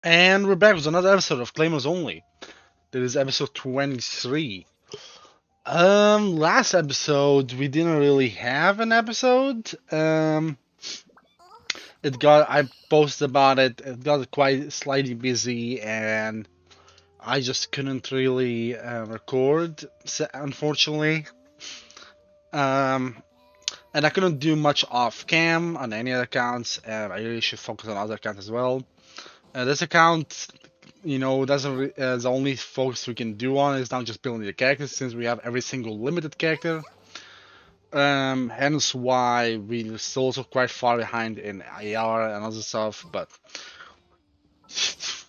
And we're back with another episode of Claimers Only. This is episode 23. Last episode we didn't really have an episode. I posted about it. It got quite slightly busy, and I just couldn't really record, unfortunately. Um, and I couldn't do much off cam on any other accounts. I really should focus on other accounts as well. This account, doesn't the only focus we can do on is now just building the characters since we have every single limited character. Hence why we're still also quite far behind in AR and other stuff. But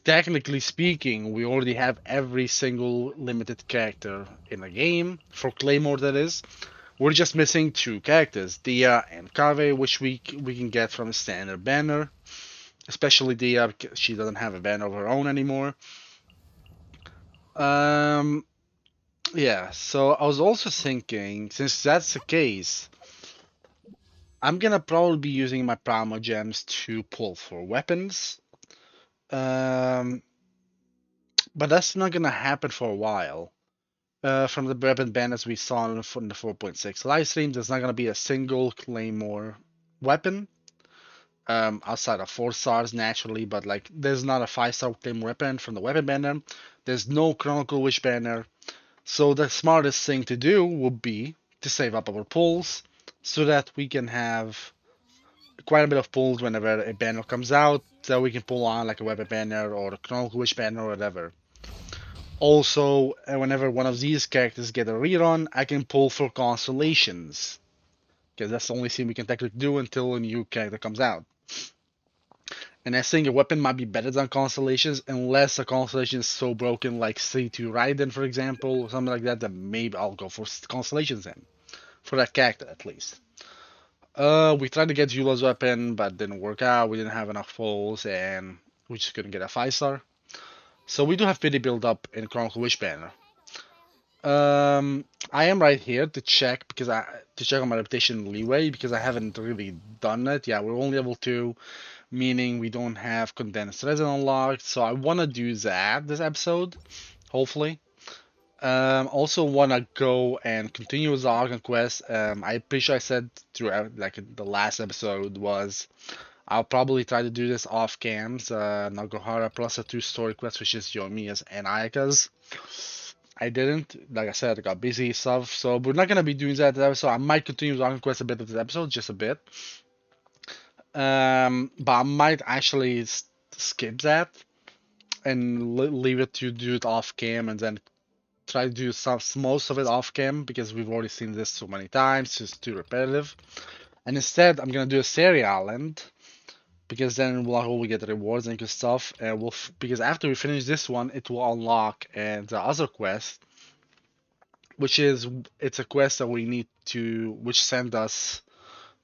technically speaking, we already have every single limited character in the game for Claymore. That is, we're just missing two characters, Dia and Carve, which we can get from the standard banner. Especially Dia, because she doesn't have a banner of her own anymore. Um, yeah, so I was also thinking, since that's the case, I'm gonna probably be using my Primo gems to pull for weapons. Um, but that's not gonna happen for a while. From the weapon banners we saw in the 4.6 live stream, there's not gonna be a single Claymore weapon. Outside of 4 stars naturally, but like there's not a 5-star Claymore weapon from the weapon banner. There's no Chronicle Witch banner. So the smartest thing to do would be to save up our pulls so that we can have quite a bit of pulls whenever a banner comes out, so we can pull on like a weapon banner or a Chronicle Witch banner or whatever. Also, whenever one of these characters get a rerun, I can pull for constellations, because that's the only thing we can technically do until a new character comes out. And I think a weapon might be better than constellations unless a constellation is so broken like C2 Raiden, for example, or something like that, then maybe I'll go for constellations then. For that character at least. We tried to get Jula's weapon, but didn't work out. We didn't have enough pulls, and we just couldn't get a 5-star. So we do have pity build up in Chronicle Witch banner. I am right here to check on my reputation leeway because I haven't really done it. Yeah, we're only level 2, meaning we don't have condensed resin unlocked. So I want to do that this episode, hopefully. Also wanna go and continue with the Archon quest. I'm pretty sure I said throughout like the last episode was I'll probably try to do this off cams, Nagohara plus a 2 story quest, which is Yoimiya's and Ayaka's. I didn't, like I said, I got busy stuff, so we're not gonna be doing that this episode. I might continue with Archon quest a bit of this episode, just a bit. But I might actually skip that and leave it to do it off cam and then try to do most of it off cam because we've already seen this so many times. It's too repetitive. And instead, I'm gonna do a Seri Island because then we'll get the rewards and good stuff. And because after we finish this one, it will unlock the other quest, which is it's a quest that we need to which send us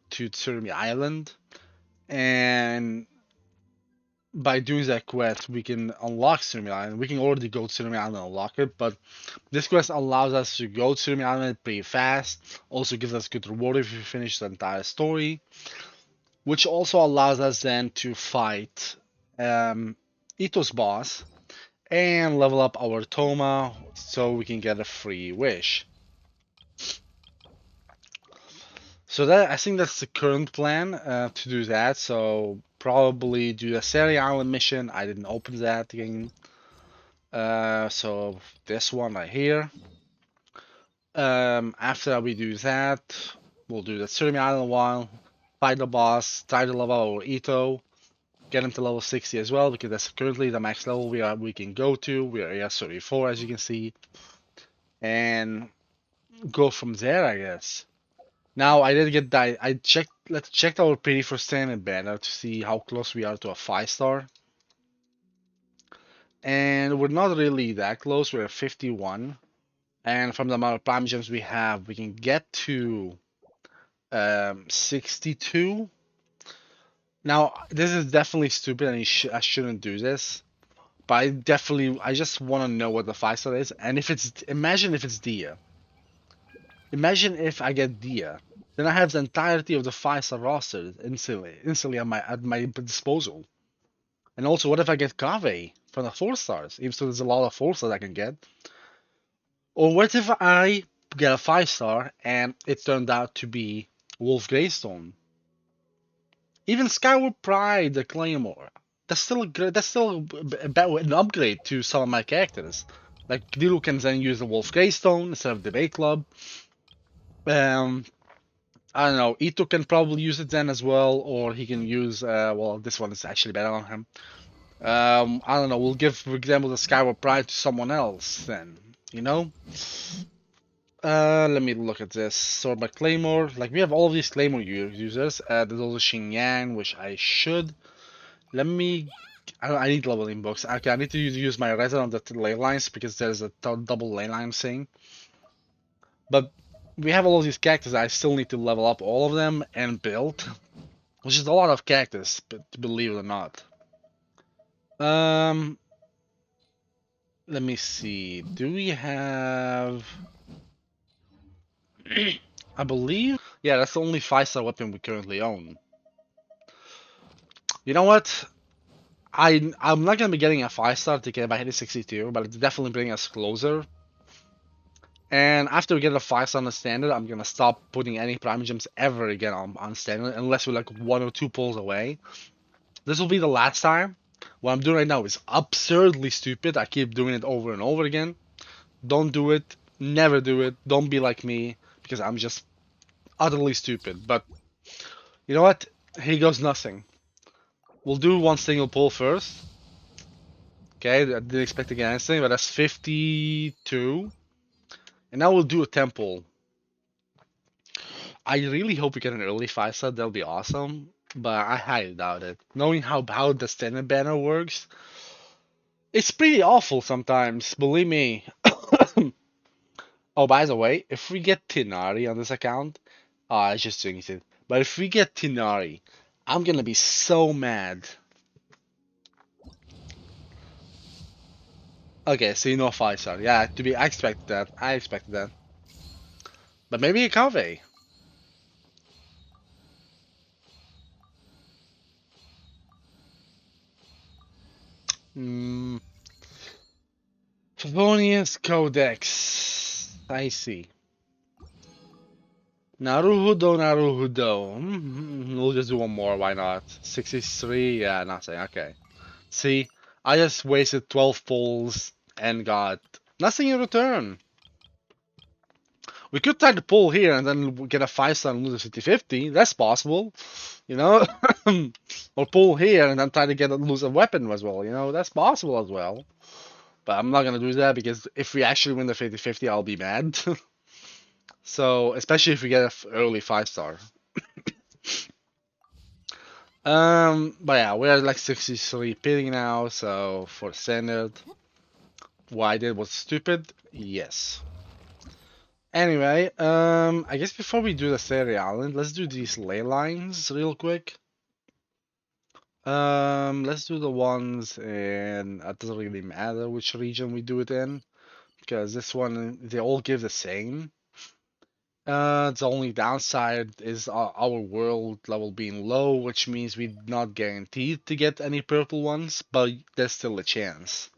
to Tsurumi Island. And by doing that quest, we can unlock Tsurumi Island. We can already go to Tsurumi Island and unlock it, but this quest allows us to go to Tsurumi Island pretty fast. Also gives us good reward if we finish the entire story, which also allows us then to fight Ito's boss and level up our Toma so we can get a free wish. So that I think that's the current plan to do that. So probably do a Seri Island mission. I didn't open that again. So this one right here. After we do that, we'll do the Tsurumi Island one, fight the boss, try to level our Ito, get him to level 60 as well, because that's currently the max level we can go to. We are at 34 as you can see. And go from there, I guess. Now I did get that let's check our pity for standard banner to see how close we are to a 5-star. And we're not really that close, we're at 51. And from the amount of prime gems we have, we can get to 62. Now, this is definitely stupid, and I shouldn't do this. But I just want to know what the 5-star is, and imagine if it's Dia. Imagine if I get Dia, then I have the entirety of the 5-star roster instantly at my disposal. And also, what if I get Kave from the 4 stars? Even so, there's a lot of 4 stars I can get. Or what if I get a 5 star and it turned out to be Wolf Greystone? Even Skyward Pride, the Claymore. That's still a good, that's still an upgrade to some of my characters. Like Dilu can then use the Wolf Greystone instead of the Bay Club. Um, I don't know. Ito can probably use it then as well, or he can use. Well, this one is actually better on him. I don't know. We'll give, for example, the Skyward Pride to someone else then. You know. Let me look at this. So by Claymore, like we have all of these Claymore users. There's also Xinyan, which I should. Let me. I need leveling books. Okay, I need to use my resident on the ley lines because there's a double ley line thing. But we have all of these characters. I still need to level up all of them and build, which is a lot of characters, but believe it or not. Um, let me see. Do we have? I believe. Yeah, that's the only 5 star weapon we currently own. You know what? I'm not gonna be getting a 5 star to get by hitting 62, but it's definitely bringing us closer. And after we get a 5 star on the standard, I'm gonna stop putting any prime gems ever again on standard unless we're like 1 or 2 pulls away. This will be the last time. What I'm doing right now is absurdly stupid. I keep doing it over and over again. Don't do it. Never do it. Don't be like me because I'm just utterly stupid. But you know what? Here goes nothing. We'll do one single pull first. Okay, I didn't expect to get anything, but that's 52. And now we'll do a temple. I really hope we get an early 5 star. That'll be awesome. But I highly doubt it. Knowing how the standard banner works, it's pretty awful sometimes. Believe me. Oh, by the way, if we get Tinari on this account, I just jinxed it. But if we get Tinari, I'm gonna be so mad. Okay, so you know 5 star. Yeah, I expected that. I expected that. But maybe a Kave. Hmm. Favonius Codex. I see. Naruhodo, Naruhodo. We'll just do one more, why not? 63, yeah, nothing, okay. See, I just wasted 12 pulls and got nothing in return. We could try to pull here and then get a 5 star and lose a 50-50. That's possible, you know? Or pull here and then try to lose a weapon as well, you know? That's possible as well. But I'm not gonna do that because if we actually win the 50-50, I'll be mad. So, especially if we get an early 5 star. But yeah, we're at like 63 pitting now, so for standard, what I did was stupid. Yes. Anyway, I guess before we do the Fairy Island, let's do these ley lines real quick. Let's do the ones in, it doesn't really matter which region we do it in, because this one, they all give the same. The only downside is our world level being low, which means we're not guaranteed to get any purple ones, but there's still a chance.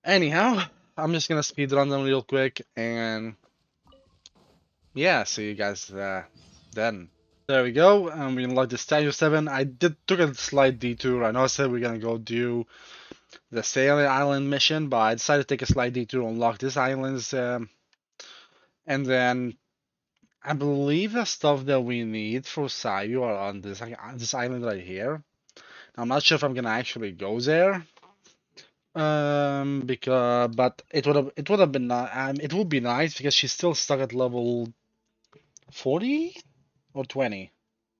Anyhow, I'm just gonna speed run them real quick, and yeah, see you guys then. There we go, and we unlocked the Statue 7. I took a slight detour. I know I said we're gonna go do the Sailing Island mission, but I decided to take a slight detour to unlock this islands, and then I believe the stuff that we need for Sayu are on this island right here. I'm not sure if I'm gonna actually go there. Because but it would have been it would be nice because she's still stuck at level 40 or 20.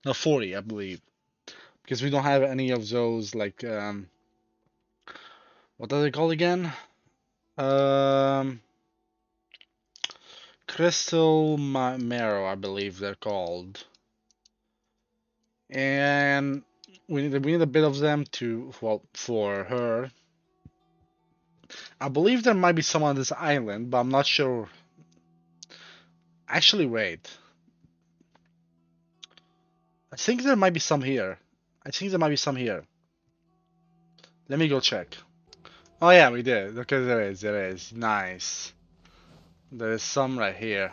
No, 40, I believe. Because we don't have any of those like what are they called again? Um Crystal Marrow, I believe they're called. And we need a bit of them to, well, for her. I believe there might be some on this island, but I'm not sure. Actually, wait. I think there might be some here. I think there might be some here. Let me go check. Oh yeah, we did. Okay, there is. Nice. There is some right here.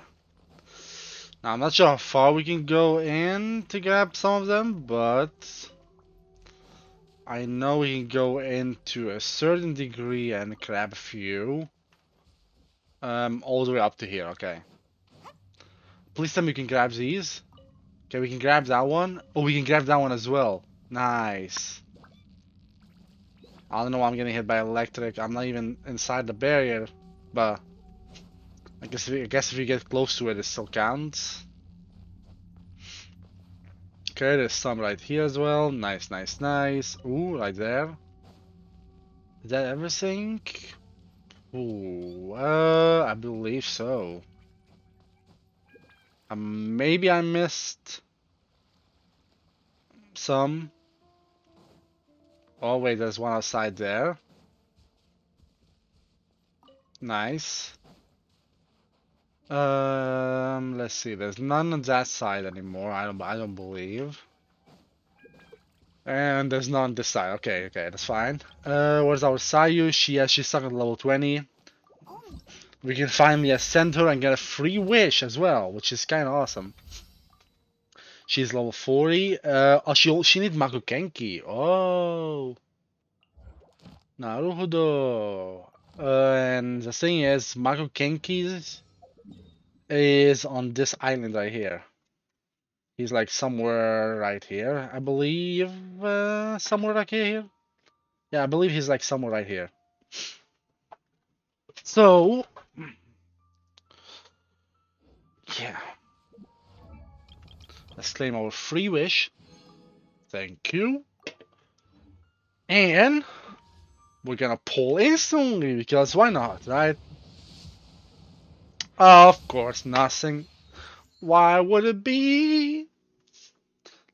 Now, I'm not sure how far we can go in to grab some of them, but I know we can go in to a certain degree and grab a few. All the way up to here, okay. Please tell me we can grab these. Okay, we can grab that one. Oh, we can grab that one as well. Nice. I don't know why I'm getting hit by electric. I'm not even inside the barrier, but I guess if you get close to it, it still counts. Okay, there's some right here as well. Nice, nice, nice. Ooh, right there. Is that everything? Ooh, I believe so. Maybe I missed some. Oh wait, there's one outside there. Nice. Let's see. There's none on that side anymore. I don't believe. And there's none on this side. Okay, okay, that's fine. Where's our Sayu? She's stuck at level 20. We can finally ascend her and get a free wish as well, which is kind of awesome. She's level 40. Oh, she needs Makukenki. Oh, Naruhodo. And the thing is, Makukenki is on this island right here. He's like somewhere right here, I believe. Somewhere like here. Yeah, I believe he's like somewhere right here. So, yeah. Let's claim our free wish. Thank you. And we're gonna pull instantly because why not, right? Of course, nothing. Why would it be?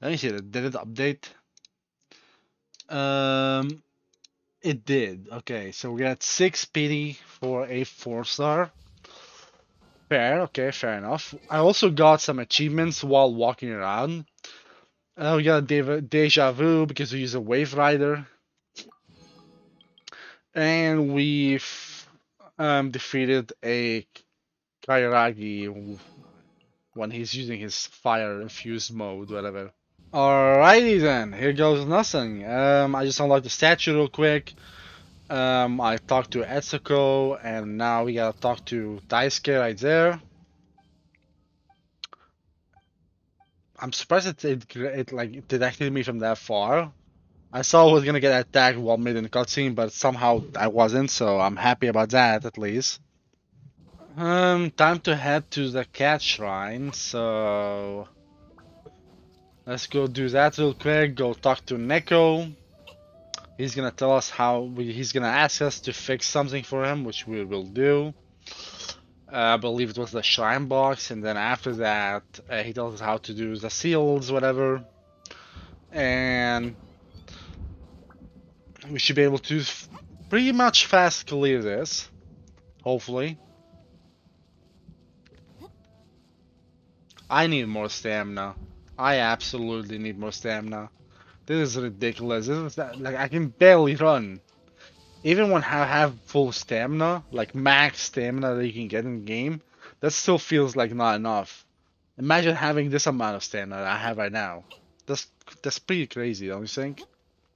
Let me see. Did it update? It did. Okay, so we got 6 pity for a 4-star. Fair. Okay, fair enough. I also got some achievements while walking around. We got a deja vu because we use a wave rider. And we've defeated a Kairagi when he's using his fire infused mode, whatever. Alrighty then, here goes nothing. I just unlocked the statue real quick. I talked to Etsuko, and now we gotta talk to Daisuke right there. I'm surprised it like detected me from that far. I saw I was gonna get attacked while mid in the cutscene, but somehow I wasn't, so I'm happy about that at least. Time to head to the cat shrine, so let's go do that real quick. Go talk to Neko. He's gonna tell us he's gonna ask us to fix something for him, which we will do. I believe it was the shrine box, and then after that, he tells us how to do the seals, whatever. And we should be able to pretty much fast clear this, hopefully. I need more stamina. I absolutely need more stamina. This is ridiculous. This is like I can barely run. Even when I have full stamina, like max stamina that you can get in the game, that still feels like not enough. Imagine having this amount of stamina I have right now. That's pretty crazy, don't you think?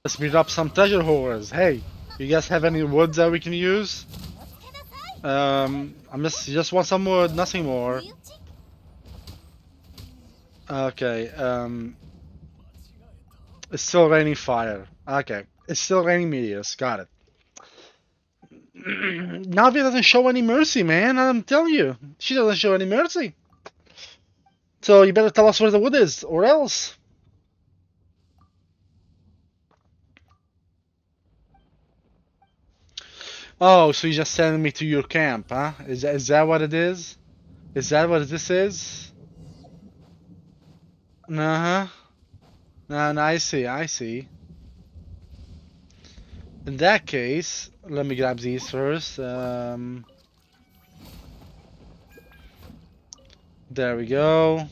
Let's meet up some treasure hoarders. Hey, you guys have any wood that we can use? I just want some wood, nothing more. Okay, it's still raining fire. Okay, it's still raining meteors. Got it. Navia doesn't show any mercy, man. I'm telling you, she doesn't show any mercy. So you better tell us where the wood is, or else. Oh, so you just sending me to your camp, huh? Is that what it is? Is that what this is? Uh-huh. No, I see, I see. In that case, let me grab these first. There we go.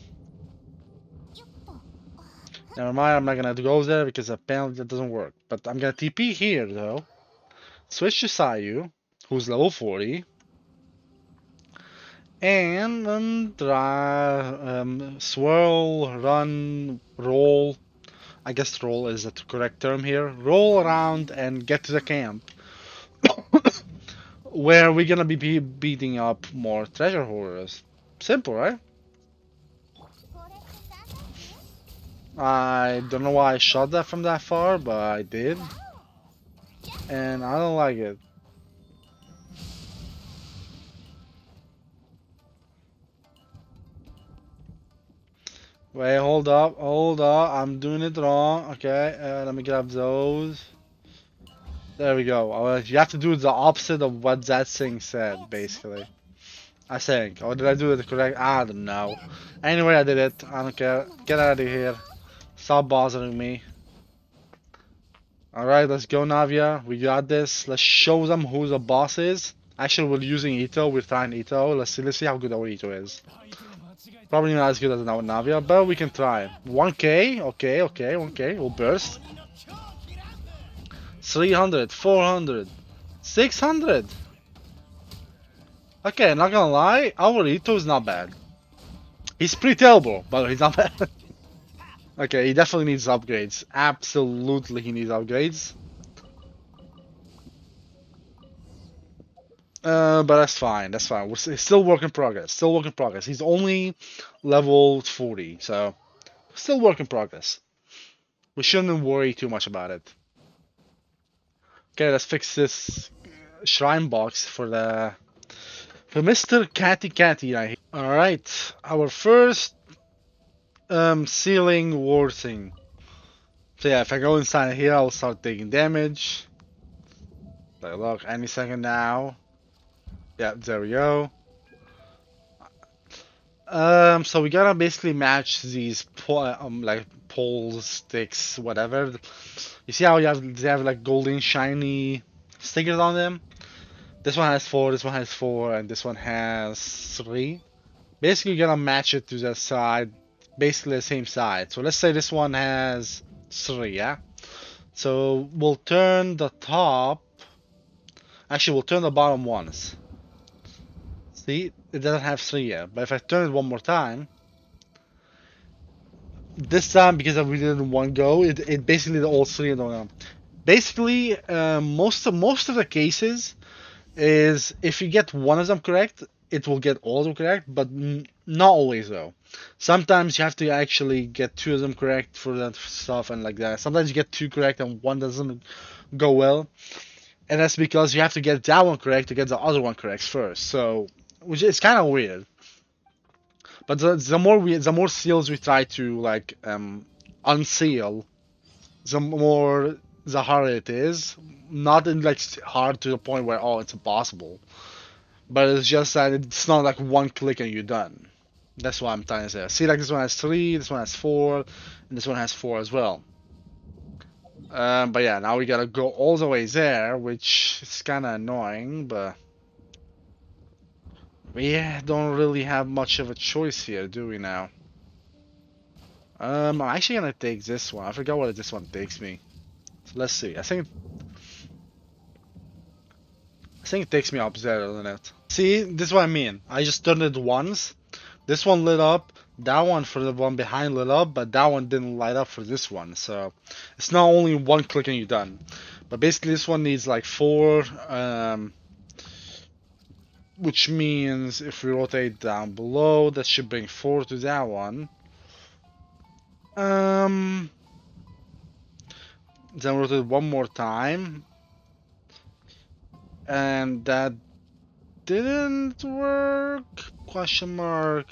Never mind, I'm not gonna go there because apparently that doesn't work. But I'm gonna TP here though. Switch to Sayu, who's level 40. And swirl, run, roll. I guess roll is the correct term here. Roll around and get to the camp where we're gonna be beating up more treasure hoarders. Simple, right? I don't know why I shot that from that far, but I did. And I don't like it. Wait, hold up. I'm doing it wrong. Okay, let me grab those. There we go. You have to do the opposite of what that thing said, basically. I think. Or did I do it correct? I don't know. Anyway, I did it. I don't care. Get out of here. Stop bothering me. Alright, let's go, Navia. We got this. Let's show them who the boss is. Actually, we're using Ito. We're trying Ito. Let's see how good our Ito is. Probably not as good as Navia, but we can try. 1k. Okay, 1k. We'll burst. 300, 400, 600. Okay, not gonna lie, our Ito is not bad. He's pretty terrible, but he's not bad. Okay, he definitely needs upgrades. Absolutely, he needs upgrades. But that's fine. That's fine. It's still work in progress. Still work in progress. He's only level 40, so still work in progress. We shouldn't worry too much about it. Okay, let's fix this shrine box for Mr. Catty Catty right here. All right, our first ceiling war thing. So yeah, if I go inside here, I'll start taking damage. Like, look, any second now. Yeah, there we go. So we gotta basically match these like poles, sticks, whatever. You see how they have like golden shiny stickers on them? This one has 4, this one has 4, and this one has 3. Basically, you're gonna match it to the side, basically the same side. So let's say this one has 3, yeah? So we'll turn the top. Actually, we'll turn the bottom once. See, it doesn't have 3 yet. But if I turn it one more time, this time because we did it in one go, it basically the all 3 of them. Basically, most of the cases is if you get one of them correct, it will get all of them correct, but not always though. Sometimes you have to actually get 2 of them correct for that stuff and like that. Sometimes you get 2 correct and one doesn't go well, and that's because you have to get that one correct to get the other one correct first. So, which is kind of weird. But the more seals we try to like unseal, the harder it is. Not in like hard to the point where oh it's impossible, but it's just that it's not like one click and you're done. That's what I'm trying to say. See, like this one has 3, this one has 4, and this one has 4 as well. But yeah, now we gotta go all the way there, which is kind of annoying, but we don't really have much of a choice here, do we now? I'm actually gonna take this one. I forgot what this one takes me. So let's see. I think it takes me up there, doesn't it? See, this is what I mean. I just turned it once. This one lit up. That one for the one behind lit up, but that one didn't light up for this one. So it's not only one click and you're done. But basically, this one needs like 4. Which means if we rotate down below, that should bring 4 to that one. Then rotate one more time. And that didn't work? Question mark.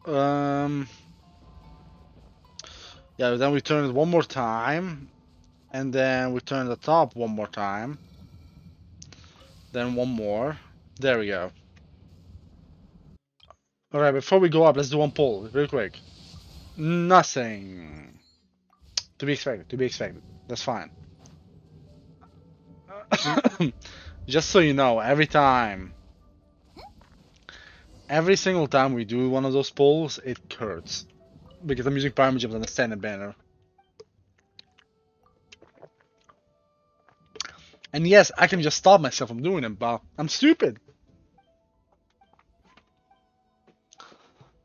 Yeah, then we turn it one more time. And then we turn the top one more time. Then one more. There we go. Alright, before we go up, let's do one poll, real quick. Nothing. To be expected. That's fine. Just so you know, every single time we do one of those polls, it hurts. because I'm using Primogems on the standard banner. And yes, I can just stop myself from doing them, but I'm stupid.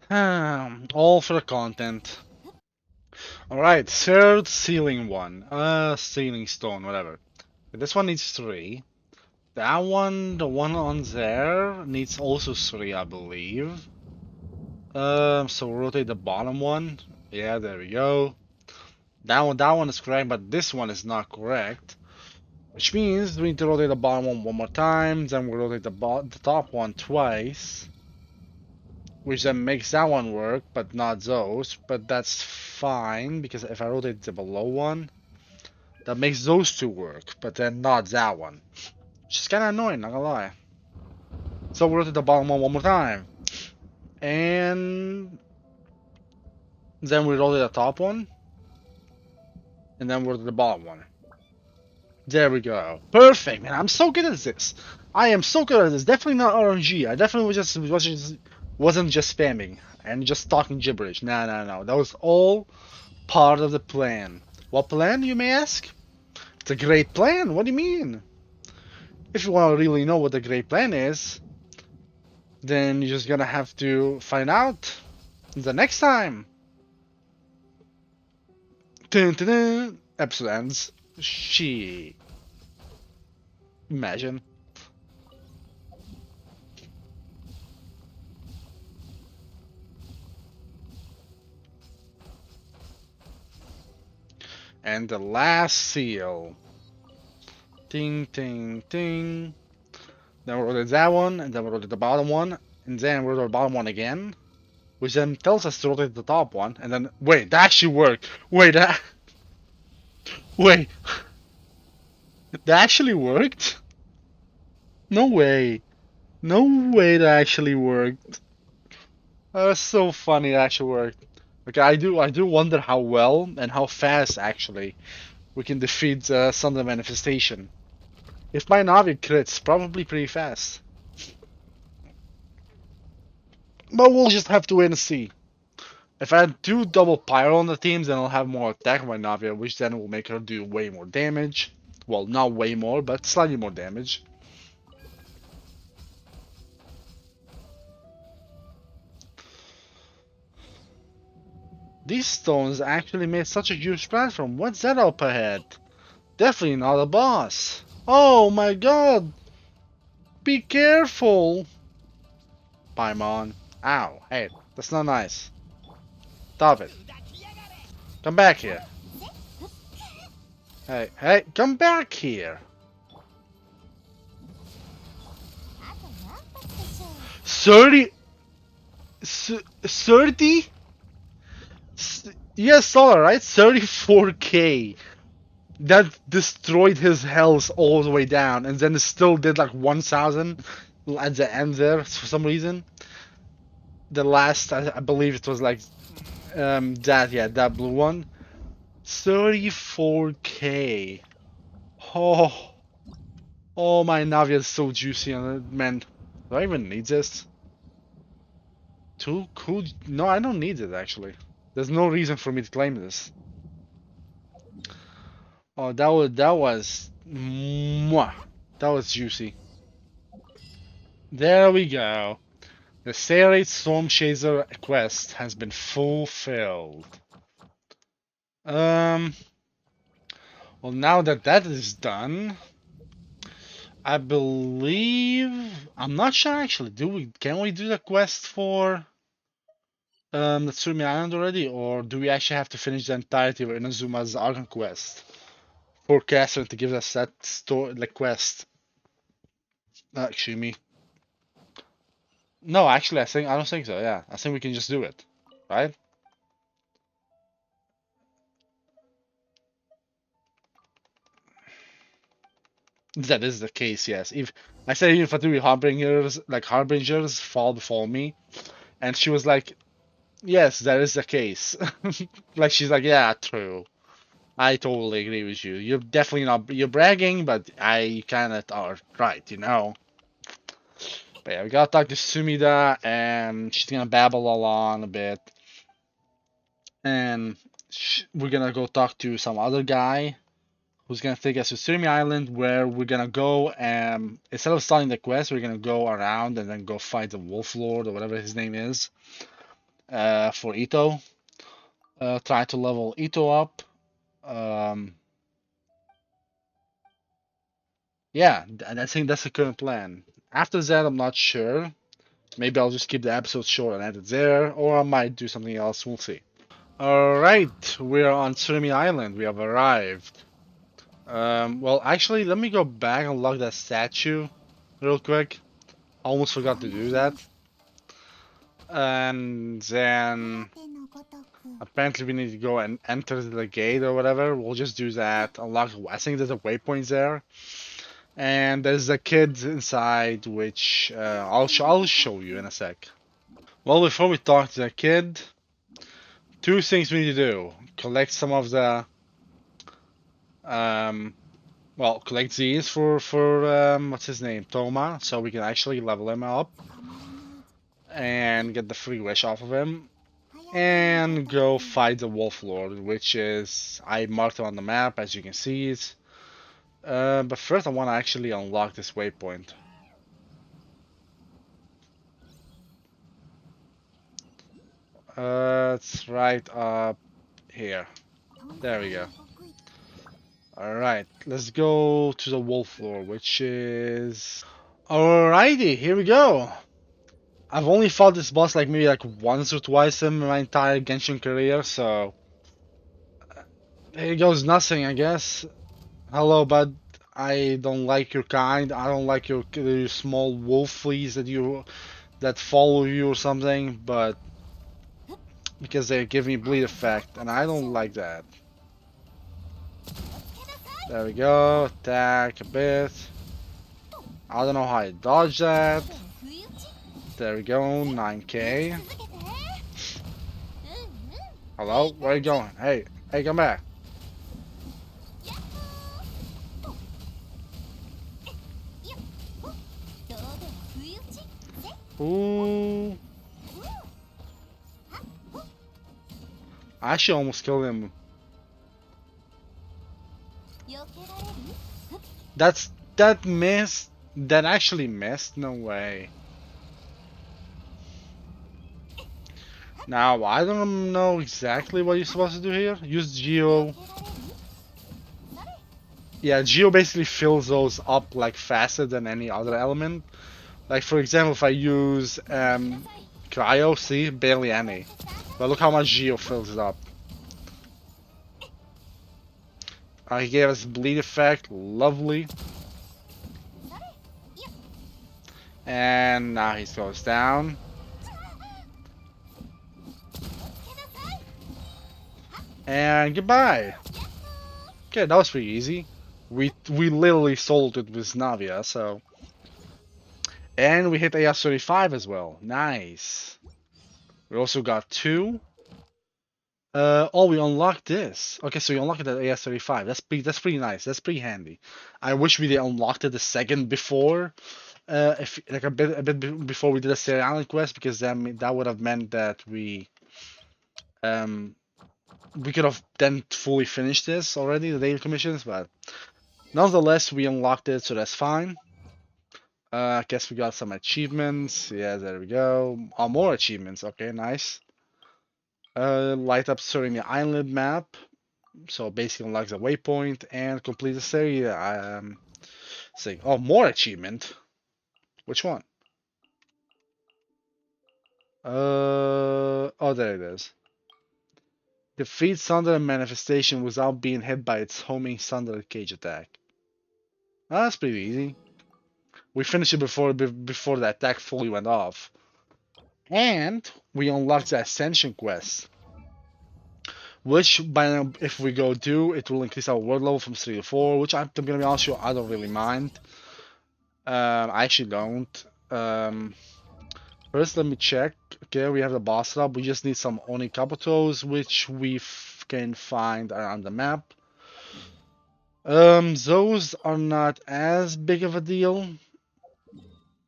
All for the content. Alright, third ceiling one. Ceiling stone, whatever. This one needs 3. That one, the one on there, needs also 3, I believe. So rotate the bottom one. Yeah, there we go. That one is correct, but this one is not correct. Which means we need to rotate the bottom one more time, then we'll rotate the top one twice. Which then makes that one work, but not those. But that's fine, because if I rotate the below one, that makes those 2 work, but then not that one. Which is kinda annoying, not gonna lie. So we'll rotate the bottom one more time. And then we rotate the top one. And then we'll rotate the bottom one. There we go. Perfect, man. I'm so good at this. I am so good at this. Definitely not RNG. I definitely wasn't just spamming and just talking gibberish. No. That was all part of the plan. What plan, you may ask? It's a great plan. What do you mean? If you want to really know what the great plan is, then you're just gonna have to find out the next time. Dun, dun, dun. Episode ends. She. Imagine. And the last seal. Ding, ding, ding. Then we'll rotate that one, and then we'll rotate the bottom one, and then we'll rotate the bottom one again, which then tells us to rotate the top one, and then wait, that actually worked. Wait, that actually worked? No way. No way that actually worked. That was so funny that actually worked. Okay, I do wonder how well and how fast actually we can defeat Thunder Manifestation. If my Navia crits, probably pretty fast. But we'll just have to wait and see. If I do double Pyro on the teams, then I'll have more attack on my Navia, which then will make her do way more damage. Well, not way more, but slightly more damage. These stones actually made such a huge platform. What's that up ahead? Definitely not a boss. Oh my god! Be careful! Paimon. Ow. Hey, that's not nice. Stop it. Come back here. Hey, come back here. 30? 30? Yes, Solar, right? 34k. That destroyed his health all the way down, and then it still did like 1000 at the end there for some reason. The last, I believe it was like that blue one. 34k. Oh, my Navia is so juicy on it, man. Do I even need this? Too cool? No, I don't need it actually. There's no reason for me to claim this. Oh, that was mwah. That was juicy. There we go. The Serate Storm Chaser quest has been fulfilled. Well, now that that is done, I believe I'm not sure actually. Can we do the quest for the Tsumi Island already, or do we actually have to finish the entirety of Inazuma's Archon quest for Catherine to give us that quest? Excuse me. No, actually, I don't think so. Yeah, I think we can just do it, right? That is the case, yes. If I said even if I do harbingers fall before me, and she was like, "Yes, that is the case." Like she's like, "Yeah, true. I totally agree with you. You're definitely not. You're bragging, but I kind of are right, you know." But yeah, we gotta talk to Sumida, and she's gonna babble along a bit. and we're gonna go talk to some other guy who's gonna take us to Surimi Island, where we're gonna go. Instead of starting the quest, we're gonna go around and then go fight the Wolf Lord or whatever his name is. For Ito, try to level Ito up. Um, yeah, and I think that's the current plan. After that, I'm not sure. Maybe I'll just keep the episode short and end it there, or I might do something else. We'll see. All right, we're on Surimi Island. We have arrived. Well, actually, let me go back and lock that statue real quick. I almost forgot to do that. And then apparently we need to go and enter the gate or whatever. We'll just do that. Unlock. I think there's a waypoint there, and there's a kid inside, which I'll show you in a sec. Well, before we talk to the kid, two things we need to do: collect some of the um, well, collect these for what's his name, Toma, so we can actually level him up and get the free wish off of him, and go fight the Wolf Lord, which is I marked him on the map as you can see it. But first I want to actually unlock this waypoint. It's right up here. There we go. Alright, let's go to the Wolf Lord, which is... Alrighty, here we go. I've only fought this boss like maybe like once or twice in my entire Genshin career, so here goes nothing, I guess. Hello, bud. I don't like your kind. I don't like your small wolf fleas that follow you or something, but because they give me bleed effect, and I don't like that. There we go. Attack a bit. I don't know how I dodge that. There we go. 9k. Hello? Where are you going? Hey, come back. Ooh. I actually almost killed him. That missed. That actually missed. No way. Now I don't know exactly what you're supposed to do here. Use Geo. Yeah, Geo basically fills those up like faster than any other element. Like for example, if I use cryo, see, barely any. But look how much Geo fills it up. He gave us bleed effect, lovely. And now he goes down. And goodbye. Okay, that was pretty easy. We literally sold it with Navia, so. And we hit AS35 as well. Nice. We also got 2. Oh, we unlocked this. Okay, so we unlocked it at AS35. That's pretty nice. That's pretty handy. I wish we unlocked it a second before, if like a bit before we did a Sierra Island quest, because then that would have meant that we could have then fully finished this already, the daily commissions. But nonetheless, we unlocked it, so that's fine. I guess we got some achievements. Yeah, there we go. Oh, more achievements. Okay, nice. Light up Surimi Island map. So basically unlocks a waypoint and complete the area. Saying, oh, more achievement. Which one? Oh, there it is. Defeat Thunder Manifestation without being hit by its homing Thunder Cage attack. Oh, that's pretty easy. We finished it before the attack fully went off. And we unlocked the Ascension quest, which if we go do, it will increase our word level from 3 to 4, which I'm gonna be honest with you, I don't really mind. I actually don't. First, let me check. Okay, we have the boss up. We just need some Oni Kabutos, which we can find on the map. Those are not as big of a deal.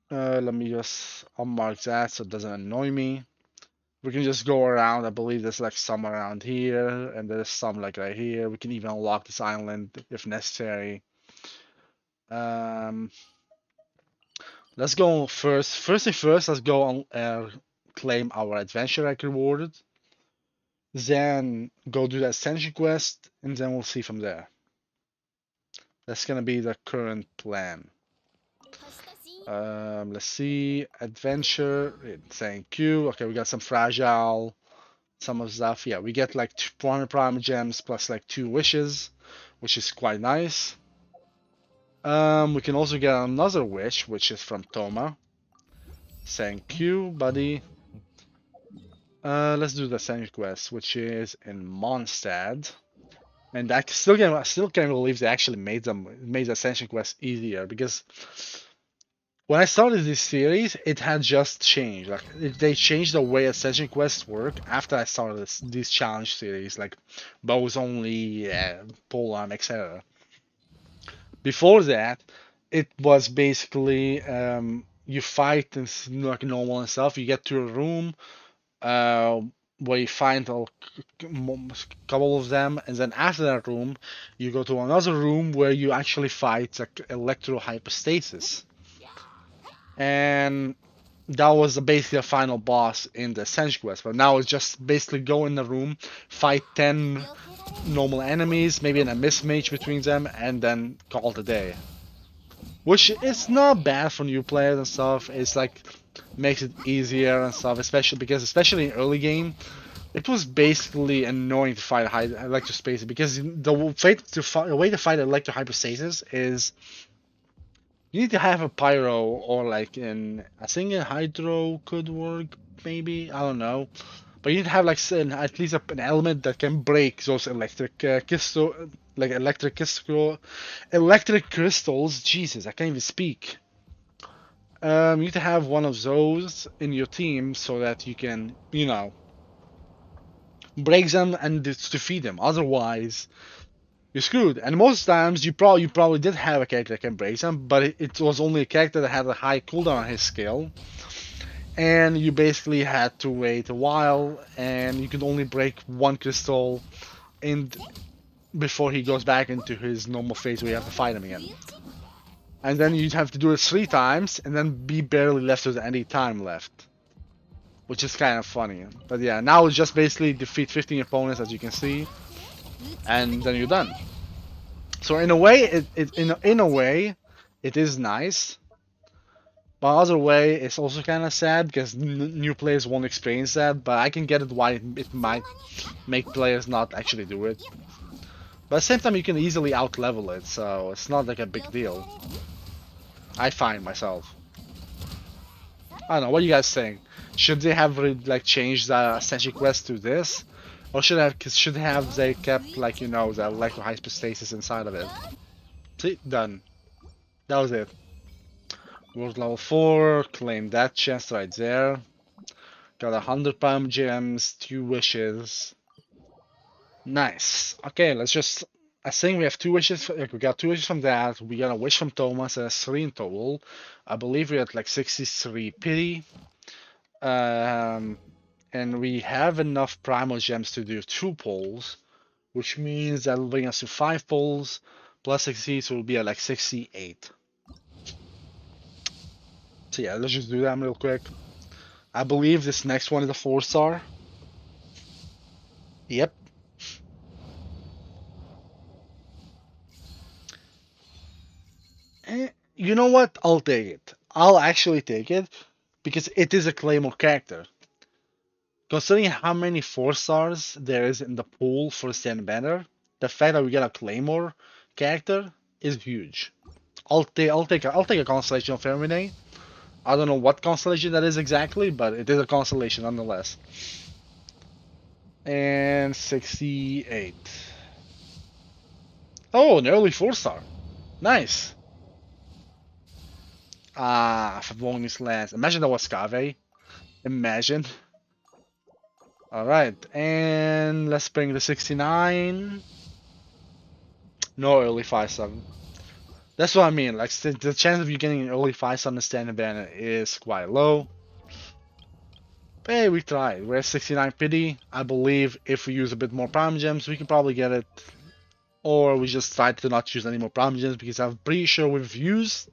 Let me just unmark that so it doesn't annoy me. We can just go around. I believe there's like some around here, and there's some like right here. We can even unlock this island if necessary. Um, let's go first. First thing first, let's go on claim our adventure like rewarded. Then go do the ascension quest, and then we'll see from there. That's gonna be the current plan. Let's see. Adventure. Thank you. Okay, we got some fragile, some of stuff. Yeah, we get like 400 prime gems plus like 2 wishes, which is quite nice. We can also get another wish, which is from Toma. Thank you, buddy. Let's do the second quest, which is in Mondstadt. And I still can't believe they actually made the Ascension quest easier because when I started this series, it had just changed. Like they changed the way Ascension quests work after I started this challenge series, like bows only, polearm, etc. Before that, it was basically you fight and like normal and stuff. You get to a room uh, where you find a couple of them, and then after that room, you go to another room where you actually fight like electro hypostasis, and that was basically a final boss in the Ascension quest. But now it's just basically go in the room, fight 10 normal enemies, maybe in a mismatch between them, and then call it a day. Which is not bad for new players and stuff. It's like makes it easier and stuff, especially in early game, it was basically annoying to fight high electrospace because the way to fight electro hypostasis is you need to have a pyro or like I think a hydro could work maybe, I don't know, but you need to have like at least an element that can break those electric crystals. Jesus, I can't even speak. You need to have one of those in your team so that you can, break them and defeat them. Otherwise, you're screwed. And most times, you probably did have a character that can break them, but it was only a character that had a high cooldown on his skill, and you basically had to wait a while, and you could only break one crystal in before he goes back into his normal phase where you have to fight him again. And then you'd have to do it 3 times, and then be barely left with any time left, which is kind of funny. But yeah, now it's just basically defeat 15 opponents, as you can see, and then you're done. So in a way, in a way, it is nice. But other way, it's also kind of sad because new players won't experience that. But I can get it why it might make players not actually do it. But at the same time, you can easily out-level it, so it's not like a big deal. I find myself. I don't know. What do you guys think? Should they have like changed the Ascension quest to this, or should they kept like the electro hypostasis inside of it? See, done. That was it. World level 4. Claim that chest right there. Got 100 prime gems, 2 wishes. Nice. Okay, let's just. I think we have 2 wishes. We got 2 wishes from that. We got a wish from Thomas, and that's 3 in total. I believe we're at like 63 pity. And we have enough primal gems to do 2 polls, which means that'll bring us to 5 polls plus 60, so we'll be at like 68. So yeah, let's just do that real quick. I believe this next one is a 4-star. Yep. You know what? I'll take it. I'll actually take it because it is a Claymore character. Considering how many 4-stars there is in the pool for Stand Banner, the fact that we get a Claymore character is huge. I'll take a constellation of Fermine. I don't know what constellation that is exactly, but it is a constellation nonetheless. And 68. Oh, an early 4-star. Nice. Ah, Favonius Lance. Imagine that was Cave. Imagine. Alright, and let's bring the 69. No early 5-7. That's what I mean. Like the chance of you getting an early 5-7 standing banner is quite low. Hey, we tried. We're at 69 pity. I believe if we use a bit more prime gems, we can probably get it. Or we just try to not use any more prime gems because I'm pretty sure we've used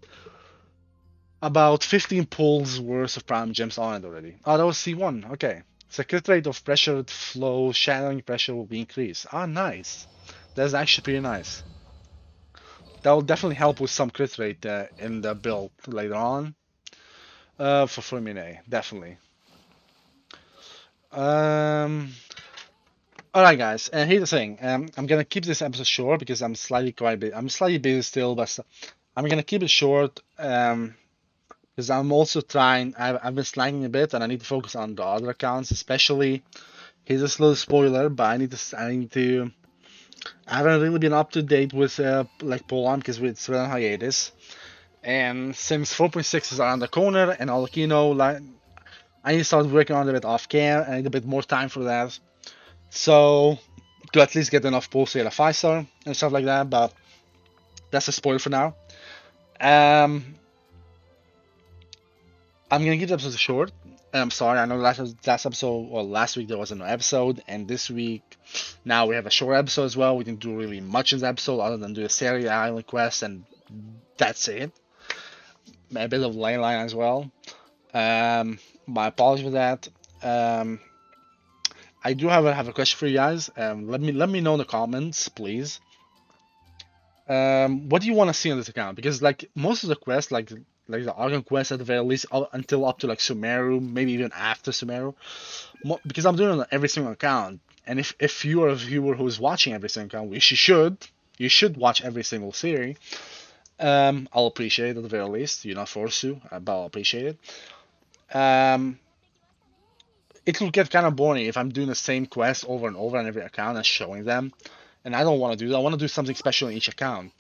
about 15 pulls worth of prime gems on it already. Oh, that was C1. Okay. So crit rate of pressured flow, shadowing pressure will be increased. Ah, nice. That's actually pretty nice. That will definitely help with some crit rate in the build later on. For Fulmine, definitely. Alright, guys. And here's the thing. I'm gonna keep this episode short because I'm slightly busy still, but I'm gonna keep it short. Because I'm also trying. I've been slacking a bit, and I need to focus on the other accounts, especially. Here's a little spoiler, but I need to. I haven't really been up to date with like Poland because it's been on hiatus. And since 4.6 is around the corner, and all you know, like I need to start working on it a bit off cam. I need a bit more time for that. So to at least get enough posts to get a 5-star and stuff like that. But that's a spoiler for now. I'm gonna keep the episode short. I'm sorry, I know last episode or last week there was no episode, and this week now we have a short episode as well. We didn't do really much in the episode other than do a Seria Island quest, and that's it. A bit of ley line as well. My apologies for that. I do have a question for you guys. Let me know in the comments, please. What do you want to see on this account? Because like most of the quests, like the Archon quest at the very least, until up to like Sumeru, maybe even after Sumeru, because I'm doing it on every single account. And if you are a viewer who is watching every single account, which you should watch every single series. I'll appreciate it at the very least. You're not forced to, but I'll appreciate it. It will get kind of boring if I'm doing the same quest over and over on every account and showing them. And I don't want to do that. I want to do something special in each account.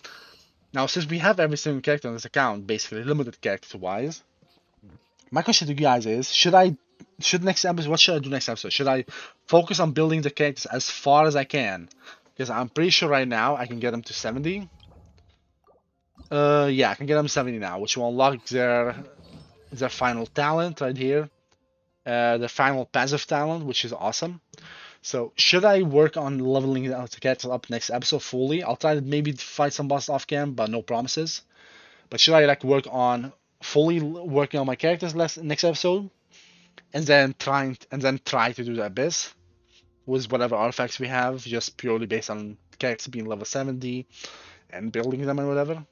Now, since we have every single character on this account, basically limited character-wise, my question to you guys is: next episode? What should I do next episode? Should I focus on building the characters as far as I can? Because I'm pretty sure right now I can get them to 70. Yeah, I can get them 70 now, which will unlock their final talent right here. Their final passive talent, which is awesome. So should I work on leveling the characters up next episode fully? I'll try to maybe fight some boss off cam, but no promises. But should I like work on fully working on my characters next episode, and then try to do the abyss with whatever artifacts we have, just purely based on characters being level 70 and building them and whatever?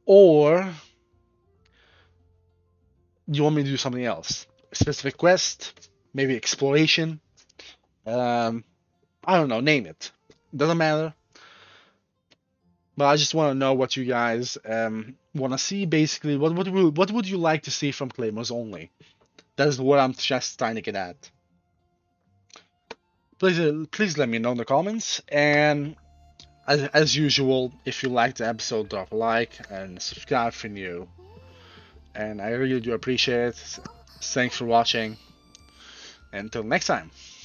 Or do you want me to do something else? A specific quest, maybe exploration. I don't know, name it. Doesn't matter. But I just want to know what you guys want to see. Basically, what would you like to see from ClaymoreOnly? That's what I'm just trying to get at. Please let me know in the comments. And as usual, if you liked the episode, drop a like and subscribe if you're new. And I really do appreciate it. Thanks for watching. Until next time.